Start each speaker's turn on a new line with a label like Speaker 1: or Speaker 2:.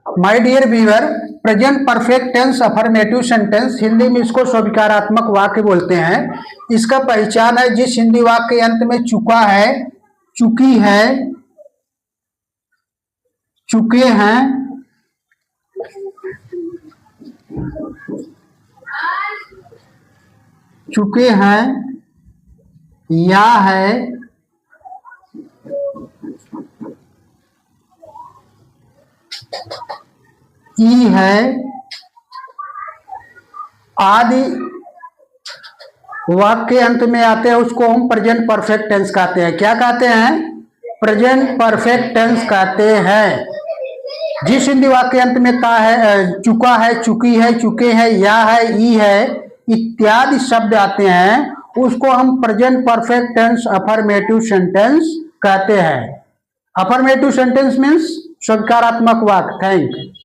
Speaker 1: My dear viewer, present perfect tense affirmative sentence, Hindi में इसको स्वीकारात्मक वाक्य बोलते हैं। इसका पहचान है जिस हिंदी वाक्य के अंत में चुका है, चुकी है, चुके हैं, चुके हैं, या है, ई है आदि वाक्य के अंत में आते हैं, उसको हम प्रेजेंट परफेक्ट टेंस कहते हैं। क्या कहते हैं? प्रेजेंट परफेक्ट टेंस कहते हैं। जिस हिंदी वाक्य अंत में ता है, चुका है, चुकी है, चुके हैं, या है, ई है इत्यादि शब्द आते हैं, उसको हम present perfect tense affirmative sentence कहते हैं। अफर्मेटिव सेंटेंस मीन्स स्वीकारात्मक वाक्य। Thank you.